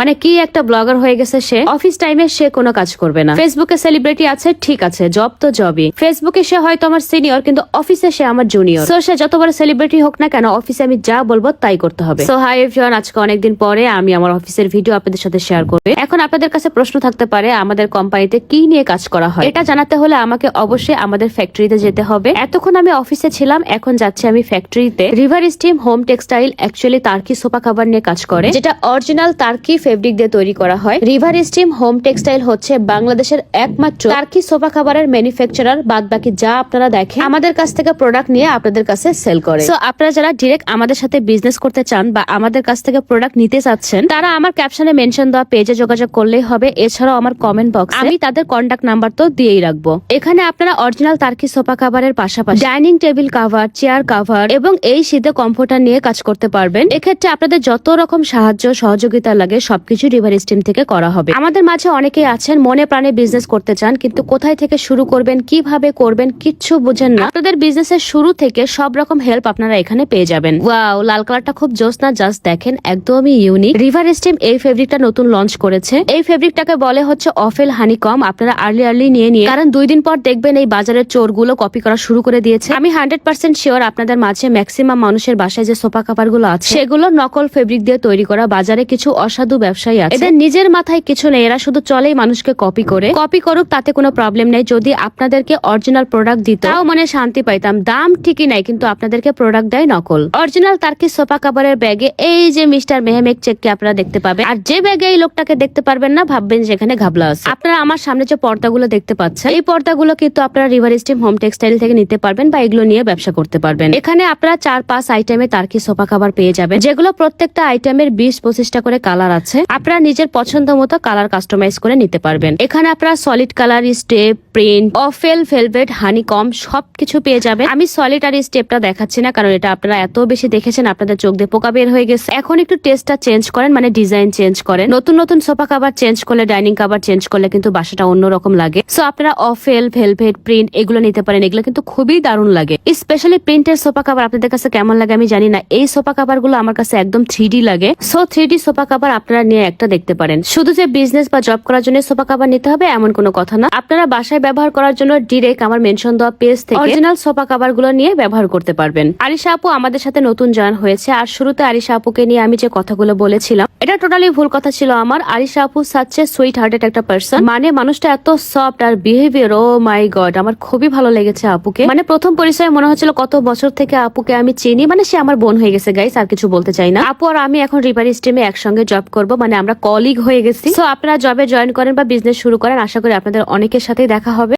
মানে কি একটা ব্লগার হয়ে গেছে সে। অফিস টাইমে সে কোনো কাজ করবে না। ফেসবুকে সেলিব্রিটি আছে, ঠিক আছে, জব তো জবই। ফেসবুকে সে হয়তো আমার সিনিয়র, কিন্তু অফিসে সে আমার জুনিয়র। সো সে যত বড় সেলিব্রিটি হোক না কেন, অফিসে আমি যা বলবো তাই করতে হবে। সো হাই এভরিওয়ান, আজকে অনেকদিন পরে আমি আমার অফিসের ভিডিও আপনাদের সাথে শেয়ার করব। এখন আপনাদের কাছে প্রশ্ন থাকতে পারে আমাদের কোম্পানিতে কি নিয়ে কাজ করা হয়। এটা জানাতে হলে আমাকে অবশ্যই আমাদের ফ্যাক্টরিতে যেতে হবে। এতক্ষণ আমি অফিসে ছিলাম, এখন যাচ্ছি আমি ফ্যাক্টরিতে। River steam home textile actually Turkey sofa cover নিয়ে কাজ করে, যেটা অরিজিনাল তার্কি ফেব্রিক দিয়ে তৈরি করা হয়। রিভার স্টিম হোম টেক্সটাইল হচ্ছে বাংলাদেশের একমাত্র তার্কি সোফা কভারের ম্যানুফ্যাকচারার। বাদ বাকি যা আপনারা দেখেন আমাদের কাছ থেকে প্রোডাক্ট নিয়ে আপনাদের কাছে সেল করে। সো আপনারা যারা ডিরেক্ট আমাদের সাথে বিজনেস করতে চান বা আমাদের কাছ থেকে প্রোডাক্ট নিতে চাচ্ছেন, তারা আমার ক্যাপশনে মেনশন দেওয়া পেজে যোগাযোগ করলেই হবে। এছাড়াও আমার কমেন্ট বক্সে আমি তাদের কন্ট্যাক্ট নাম্বার তো দিয়েই রাখবো। এখানে আপনারা অরিজিনাল তার্কি সোফা কভারের পাশাপাশি dining table cover, chair cover এবং এই শীতে কমফোর্টার নিয়ে কাজ করতে পারবেন। এক্ষেত্রে আপনাদের যত রকম সাহায্য সহযোগিতা লাগে সবকিছু রিভার স্টিম থেকে করা হবে। আমাদের মাঝে অনেকেই আছেন মনে প্রাণে বিজনেস করতে চান, কিন্তু কোথায় থেকে শুরু করবেন, কিভাবে করবেন কিচ্ছু বুঝেন না। আপনাদের বিজনেসের শুরু থেকে সব রকম হেল্প আপনারা এখানে পেয়ে যাবেন। ওয়াও, লাল কালারটা খুব জোস না? জাস্ট দেখেন, একদমই ইউনিক। রিভার স্টিম এই ফেব্রিকটা নতুন লঞ্চ করেছে। এই ফেব্রিকটাকে বলে হচ্ছে অফেল হানিকম। আপনারা আর্লি নিয়ে কারণ 2 দিন পর দেখবেন এই বাজারের চোরগুলো কপি করা শুরু করে দিয়েছে। আমি 100% শিওর আপনাদের মাঝে ম্যাক্সিমাম মানুষের বাসায় যে সোফা কভার গুলো আছে সেগুলো নকল ফেব্রিক দিয়ে তৈরি করা। বাজারে কিছু অসাধু ব্যবসায়ী আছে, এদের নিজের মাথায় কিছু নেই, এরা শুধু চলেই মানুষকে কপি করে। কপি করুক, তাতে কোনো প্রবলেম নেই। যদি আপনাদেরকে অরিজিনাল প্রোডাক্ট দিত তাও মনে শান্তি পাইতাম। দাম ঠিকই নাই, কিন্তু আপনাদেরকে প্রোডাক্ট দেয় নকল। অরিজিনাল তার্কি সোফা কভারের ব্যাগে এই যে মিস্টার মেহমেক চেককে আপনারা দেখতে পাবেন, আর যে ব্যাগে এই লোকটাকে দেখতে পারবেন না, ভাববেন যেখানে ঘাবলা আছে। আপনারা আমার সামনে যে পর্দাগুলো দেখতে পাচ্ছেন, এই পর্দাগুলো কিন্তু আপনারা রিভার স্টিম হোম টেক্সটাইল থেকে নিতে পারবেন বা এগুলো নিয়ে ব্যবসা করতে পারবেন। এখানে আপনারা 4-5 আইটেমে তার্কি সোফা কভার পেয়ে যাবেন, যেগুলো প্রত্যেকটা আইটেমের 20-25টা করে কালার আছে। আপনারা নিজের পছন্দ মতো কালার কাস্টমাইজ করে নিতে পারবেন। এখানে আপনারা সলিড কালার, স্টেপ, প্রিন্ট, অফেল, ভেলভেট, হানিকম সবকিছু পেয়ে যাবেন। আমি সলিড আর স্টেপটা দেখাচ্ছি না, কারণ এটা আপনারা এত বেশি দেখেছেন আপনাদের চোখ দিয়ে পোকা বের হয়ে গেছে। এখন একটু টেস্টটা চেঞ্জ করেন, মানে ডিজাইন চেঞ্জ করেন। নতুন সোফা কভার চেঞ্জ করলে, ডাইনিং কভার চেঞ্জ করলে কিন্তু বাসাটা অন্যরকম লাগে। সো আপনারা অফেল, ভেলভেট, প্রিন্ট এগুলো নিতে পারেন। এগুলো কিন্তু খুবই দারুণ লাগে। স্পেশালি প্রিন্টের সোফা কভার আপনাদের কাছে কেমন লাগে আমি জানি না। এই সোফা কভার গুলো আমার কাছে একদম 3D লাগে। সো 3D সোফা কভার আপনারা নিয়ে একটা দেখতে পারেন। শুধু যে বিজনেস বা জব করার জন্য সোফা কভার নিতে হবে এমন কোনো কথা না। আপনারা বাসায় ব্যবহার করার জন্য ডিরেক্ট আমার মেনশন দেওয়া পেজ থেকে অরিজিনাল সোফা কভার গুলো নিয়ে ব্যবহার করতে পারবেন। আরিশা আপু আমাদের সাথে নতুন জয়েন হয়েছে, আর শুরুতে আরিশা আপুকে নিয়ে আমি যে কথাগুলো বলেছিলাম এটা টোটালি ভুল কথা ছিল আমার। আরিশা আপু সাচ্ছে সুইট হার্টেড একটা পার্সন, মানে মানুষটা এত সফট আর বিহেভিয়ার, ও মাই গড, আমার খুবই ভালো লেগেছে আপুকে। মানে প্রথম পরিচয়ে মনে হচ্ছিল কত বছর থেকে আপুকে আমি চিনি, মানে সে আমার বোন হয়ে গেছে গাইস, আর কিছু বলতে চাই না। আপু আর আমি এখন রিভার স্টিমে একসঙ্গে জব করব, মানে আমরা কলিগ হয়ে গেছি। সো আপনারা জবে জয়েন করেন বা বিজনেস শুরু করেন, আশা করি আপনাদের অনেকের সাথেই দেখা হবে।